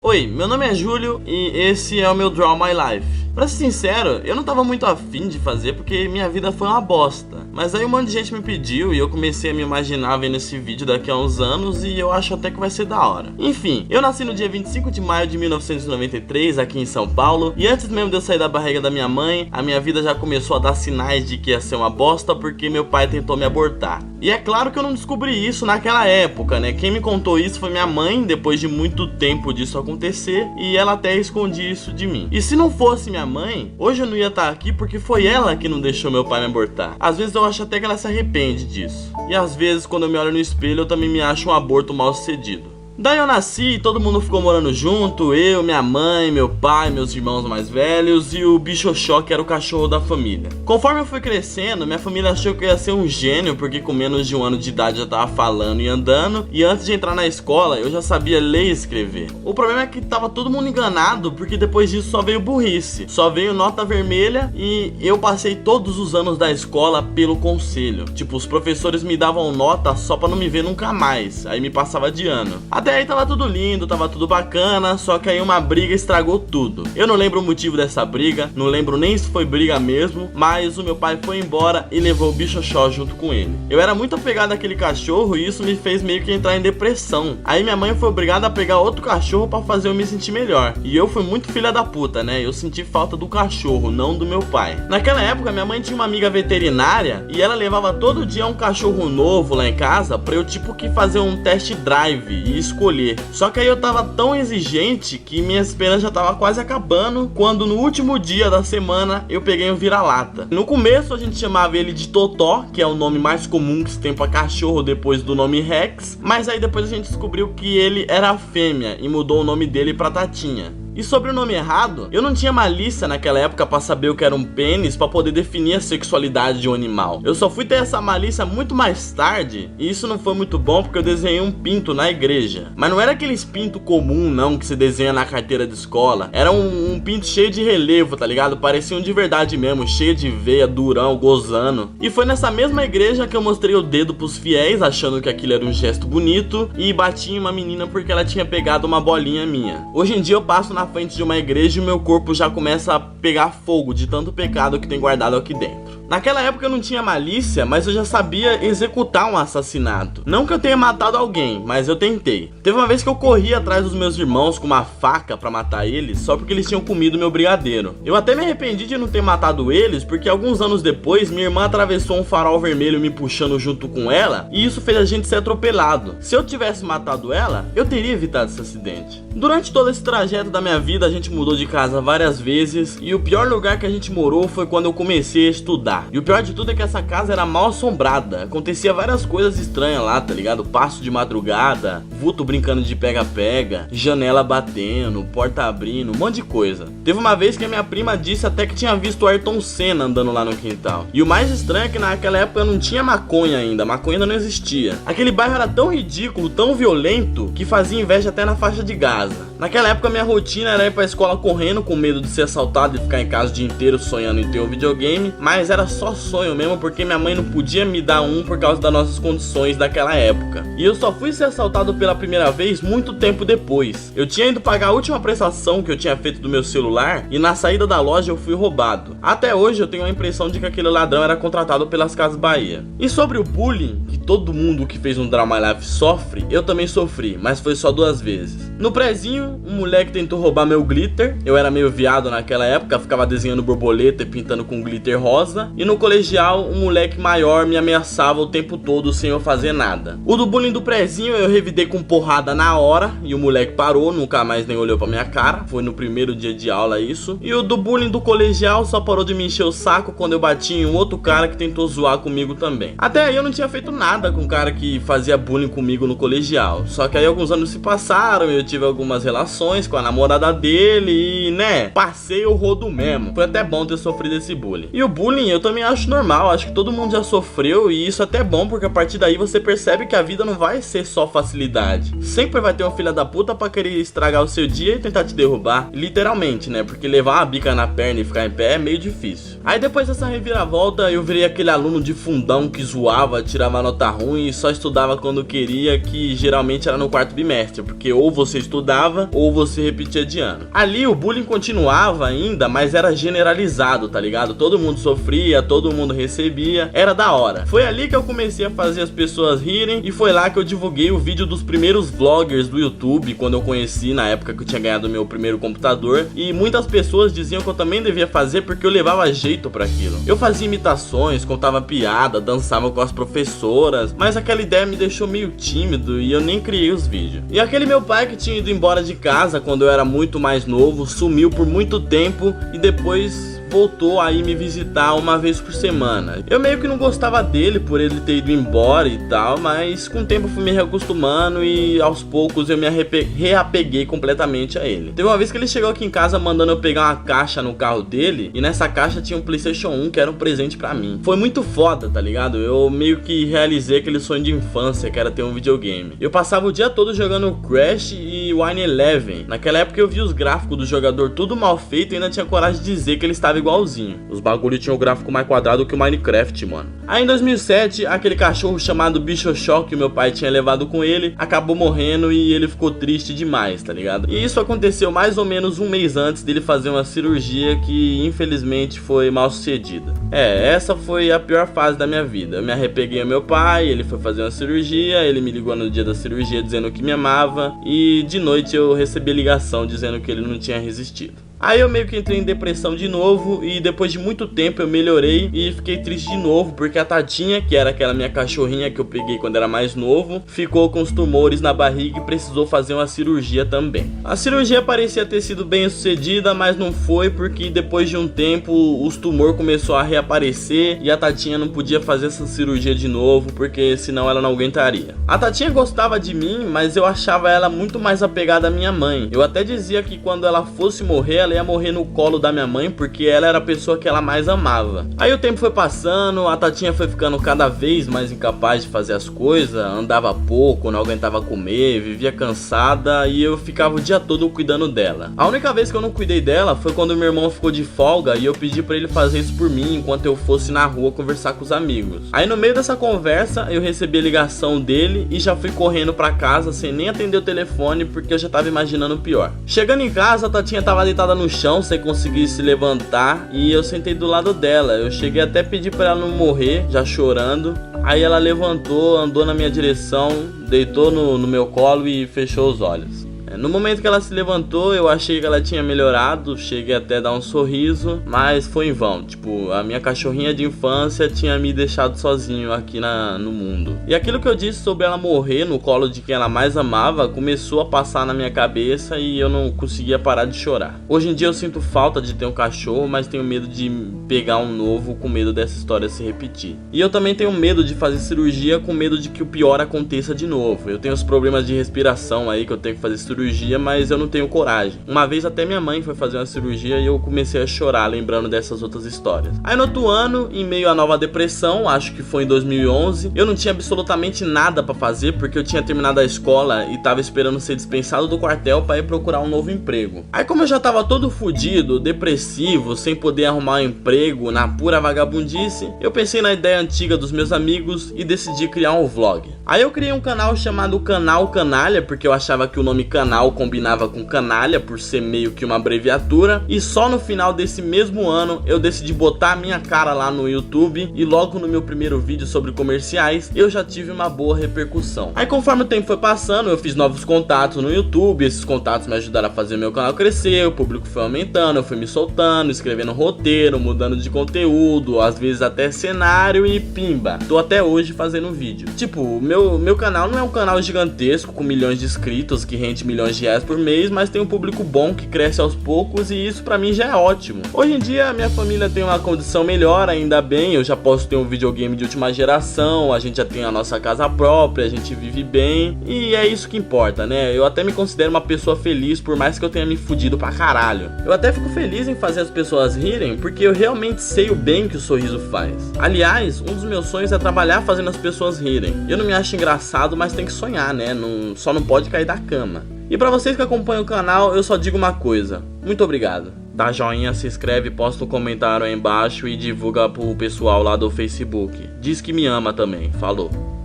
Oi, meu nome é Júlio e esse é o meu Draw My Life. Pra ser sincero, eu não tava muito afim de fazer porque minha vida foi uma bosta. Mas aí um monte de gente me pediu e eu comecei a me imaginar vendo esse vídeo daqui a uns anos e eu acho até que vai ser da hora. Enfim, eu nasci no dia 25 de maio de 1993 aqui em São Paulo. E antes mesmo de eu sair da barriga da minha mãe, a minha vida já começou a dar sinais de que ia ser uma bosta porque meu pai tentou me abortar. E é claro que eu não descobri isso naquela época, né? Quem me contou isso foi minha mãe, depois de muito tempo disso acontecer, e ela até escondia isso de mim. E se não fosse minha mãe, hoje eu não ia estar aqui porque foi ela que não deixou meu pai me abortar. Às vezes eu acho até que ela se arrepende disso. E às vezes quando eu me olho no espelho eu também me acho um aborto mal sucedido. Daí eu nasci e todo mundo ficou morando junto, eu, minha mãe, meu pai, meus irmãos mais velhos e o Bichoxó, que era o cachorro da família. Conforme eu fui crescendo, minha família achou que eu ia ser um gênio, porque com menos de um ano de idade eu já tava falando e andando, e antes de entrar na escola eu já sabia ler e escrever. O problema é que tava todo mundo enganado, porque depois disso só veio burrice, só veio nota vermelha e eu passei todos os anos da escola pelo conselho. Tipo, os professores me davam nota só pra não me ver nunca mais, aí me passava de ano. Até aí tava tudo lindo, tava tudo bacana, só que aí uma briga estragou tudo. Eu não lembro o motivo dessa briga, não lembro nem se foi briga mesmo, mas o meu pai foi embora e levou o Bichoxó junto com ele. Eu era muito apegado àquele cachorro e isso me fez meio que entrar em depressão. Aí minha mãe foi obrigada a pegar outro cachorro pra fazer eu me sentir melhor. E eu fui muito filha da puta, né? Eu senti falta do cachorro, não do meu pai. Naquela época minha mãe tinha uma amiga veterinária e ela levava todo dia um cachorro novo lá em casa pra eu tipo que fazer um test drive e escolher. Só que aí eu tava tão exigente que minhas penas já tava quase acabando, quando no último dia da semana eu peguei um vira-lata. No começo a gente chamava ele de Totó, que é o nome mais comum que se tem pra cachorro depois do nome Rex, mas aí depois a gente descobriu que ele era fêmea e mudou o nome dele pra Tatinha. E sobre o nome errado, eu não tinha malícia naquela época pra saber o que era um pênis pra poder definir a sexualidade de um animal. Eu só fui ter essa malícia muito mais tarde, e isso não foi muito bom porque eu desenhei um pinto na igreja. Mas não era aqueles pinto comum não, que se desenha na carteira de escola. Era um pinto cheio de relevo, tá ligado? Parecia um de verdade mesmo, cheio de veia, durão, gozando. E foi nessa mesma igreja que eu mostrei o dedo pros fiéis, achando que aquilo era um gesto bonito, e bati em uma menina porque ela tinha pegado uma bolinha minha. Hoje em dia eu passo na frente de uma igreja e o meu corpo já começa a pegar fogo de tanto pecado que tem guardado aqui dentro. Naquela época eu não tinha malícia, mas eu já sabia executar um assassinato. Não que eu tenha matado alguém, mas eu tentei. Teve uma vez que eu corri atrás dos meus irmãos com uma faca pra matar eles, só porque eles tinham comido meu brigadeiro. Eu até me arrependi de não ter matado eles, porque alguns anos depois minha irmã atravessou um farol vermelho me puxando junto com ela, e isso fez a gente ser atropelado. Se eu tivesse matado ela, eu teria evitado esse acidente. Durante todo esse trajeto da minha vida, a gente mudou de casa várias vezes, e o pior lugar que a gente morou foi quando eu comecei a estudar. E o pior de tudo é que essa casa era mal assombrada. Acontecia várias coisas estranhas lá, tá ligado? Passo de madrugada, vulto brincando de pega-pega, janela batendo, porta abrindo, um monte de coisa. Teve uma vez que a minha prima disse até que tinha visto o Ayrton Senna andando lá no quintal. E o mais estranho é que naquela época não tinha maconha ainda, maconha ainda não existia. Aquele bairro era tão ridículo, tão violento, que fazia inveja até na faixa de Gaza. Naquela época minha rotina era ir pra escola correndo, com medo de ser assaltado e ficar em casa o dia inteiro sonhando em ter um videogame, mas era só sonho mesmo porque minha mãe não podia me dar um por causa das nossas condições daquela época. E eu só fui ser assaltado pela primeira vez muito tempo depois. Eu tinha ido pagar a última prestação que eu tinha feito do meu celular e na saída da loja eu fui roubado. Até hoje eu tenho a impressão de que aquele ladrão era contratado pelas Casas Bahia. E sobre o bullying, que todo mundo que fez um Draw My Life sofre, eu também sofri, mas foi só 2 vezes. No prezinho, um moleque tentou roubar meu glitter. Eu era meio viado naquela época, ficava desenhando borboleta e pintando com glitter rosa. E no colegial, um moleque maior me ameaçava o tempo todo sem eu fazer nada. O do bullying do prezinho eu revidei com porrada na hora e o moleque parou, nunca mais nem olhou pra minha cara. Foi no primeiro dia de aula isso. E o do bullying do colegial só parou de me encher o saco quando eu bati em um outro cara que tentou zoar comigo também. Até aí eu não tinha feito nada com o cara que fazia bullying comigo no colegial. Só que aí alguns anos se passaram e eu tive algumas relações com a namorada dele e, né, passei o rodo mesmo. Foi até bom ter sofrido esse bullying. E o bullying eu também acho normal, acho que todo mundo já sofreu e isso até é bom, porque a partir daí você percebe que a vida não vai ser só facilidade. Sempre vai ter uma filha da puta pra querer estragar o seu dia e tentar te derrubar, literalmente, né, porque levar uma bica na perna e ficar em pé é meio difícil. Aí depois dessa reviravolta eu virei aquele aluno de fundão que zoava, tirava nota ruim e só estudava quando queria, que geralmente era no quarto bimestre, porque ou você estudava ou você repetia de ano. Ali o bullying continuava ainda, mas era generalizado, tá ligado? Todo mundo sofria, todo mundo recebia, era da hora. Foi ali que eu comecei a fazer as pessoas rirem e foi lá que eu divulguei o vídeo dos primeiros vloggers do YouTube, quando eu conheci, na época que eu tinha ganhado meu primeiro computador, e muitas pessoas diziam que eu também devia fazer porque eu levava jeito pra aquilo. Eu fazia imitações, contava piada, dançava com as professoras, mas aquela ideia me deixou meio tímido e eu nem criei os vídeos. E aquele meu pai que tinha ido embora de casa quando eu era muito mais novo, sumiu por muito tempo e depois voltou a ir me visitar uma vez por semana. Eu meio que não gostava dele por ele ter ido embora e tal, mas com o tempo eu fui me reacostumando e aos poucos eu me reapeguei completamente a ele. Teve uma vez que ele chegou aqui em casa mandando eu pegar uma caixa no carro dele e nessa caixa tinha um PlayStation 1 que era um presente pra mim. Foi muito foda, tá ligado? Eu meio que realizei aquele sonho de infância que era ter um videogame. Eu passava o dia todo jogando Crash e Wine Eleven. Naquela época eu vi os gráficos do jogador tudo mal feito e ainda tinha coragem de dizer que ele estava igualzinho. Os bagulho tinham o gráfico mais quadrado que o Minecraft, mano. Aí em 2007, aquele cachorro chamado Bichochoque que o meu pai tinha levado com ele, acabou morrendo e ele ficou triste demais, tá ligado? E isso aconteceu mais ou menos um mês antes dele fazer uma cirurgia que infelizmente foi mal sucedida. Essa foi a pior fase da minha vida. Eu me arrepeguei ao meu pai, ele foi fazer uma cirurgia, ele me ligou no dia da cirurgia dizendo que me amava e de noite eu recebi ligação dizendo que ele não tinha resistido. Aí eu meio que entrei em depressão de novo e depois de muito tempo eu melhorei e fiquei triste de novo porque a Tatinha, que era aquela minha cachorrinha que eu peguei quando era mais novo, ficou com os tumores na barriga e precisou fazer uma cirurgia também. A cirurgia parecia ter sido bem sucedida, mas não foi porque depois de um tempo os tumores começou a reaparecer e a Tatinha não podia fazer essa cirurgia de novo porque senão ela não aguentaria. A Tatinha gostava de mim, mas eu achava ela muito mais apegada à minha mãe. Eu até dizia que quando ela fosse morrer, ela ia morrer no colo da minha mãe porque ela era a pessoa que ela mais amava. Aí o tempo foi passando, a Tatinha foi ficando cada vez mais incapaz de fazer as coisas, andava pouco, não aguentava comer, vivia cansada e eu ficava o dia todo cuidando dela. A única vez que eu não cuidei dela foi quando meu irmão ficou de folga e eu pedi pra ele fazer isso por mim enquanto eu fosse na rua conversar com os amigos. Aí no meio dessa conversa eu recebi a ligação dele e já fui correndo pra casa sem nem atender o telefone porque eu já tava imaginando o pior. Chegando em casa, a Tatinha tava deitada no chão sem conseguir se levantar e eu sentei do lado dela. Eu cheguei até a pedir pra ela não morrer, já chorando. Aí ela levantou, andou na minha direção, deitou no meu colo e fechou os olhos. No momento que ela se levantou, eu achei que ela tinha melhorado, cheguei até a dar um sorriso, mas foi em vão. Tipo, a minha cachorrinha de infância tinha me deixado sozinho aqui no mundo. E aquilo que eu disse sobre ela morrer no colo de quem ela mais amava começou a passar na minha cabeça e eu não conseguia parar de chorar. Hoje em dia eu sinto falta de ter um cachorro, mas tenho medo de pegar um novo com medo dessa história se repetir. E eu também tenho medo de fazer cirurgia com medo de que o pior aconteça de novo. Eu tenho os problemas de respiração aí que eu tenho que fazer cirurgia, mas eu não tenho coragem. Uma vez até minha mãe foi fazer uma cirurgia e eu comecei a chorar lembrando dessas outras histórias. Aí no outro ano, em meio à nova depressão, acho que foi em 2011, eu não tinha absolutamente nada pra fazer porque eu tinha terminado a escola e tava esperando ser dispensado do quartel pra ir procurar um novo emprego. Aí como eu já tava todo fudido, depressivo, sem poder arrumar um emprego, na pura vagabundice, eu pensei na ideia antiga dos meus amigos e decidi criar um vlog. Aí eu criei um canal chamado Canal Canalha porque eu achava que o nome canal combinava com canalha por ser meio que uma abreviatura, e só no final desse mesmo ano eu decidi botar a minha cara lá no YouTube e logo no meu primeiro vídeo sobre comerciais eu já tive uma boa repercussão. Aí conforme o tempo foi passando eu fiz novos contatos no YouTube, esses contatos me ajudaram a fazer meu canal crescer, o público foi aumentando, eu fui me soltando, escrevendo roteiro, mudando de conteúdo, às vezes até cenário e pimba, tô até hoje fazendo vídeo. Tipo, o meu Meu canal não é um canal gigantesco com milhões de inscritos que rende milhões de reais por mês, mas tem um público bom que cresce aos poucos e isso pra mim já é ótimo. Hoje em dia minha família tem uma condição melhor, ainda bem, eu já posso ter um videogame de última geração, a gente já tem a nossa casa própria, a gente vive bem e é isso que importa, né? Eu até me considero uma pessoa feliz por mais que eu tenha me fudido pra caralho. Eu até fico feliz em fazer as pessoas rirem porque eu realmente sei o bem que o sorriso faz. Aliás, um dos meus sonhos é trabalhar fazendo as pessoas rirem. Eu não me acho engraçado, mas tem que sonhar, né? Só não pode cair da cama. E pra vocês que acompanham o canal, eu só digo uma coisa. Muito obrigado. Dá joinha, se inscreve, posta um comentário aí embaixo e divulga pro pessoal lá do Facebook. Diz que me ama também. Falou.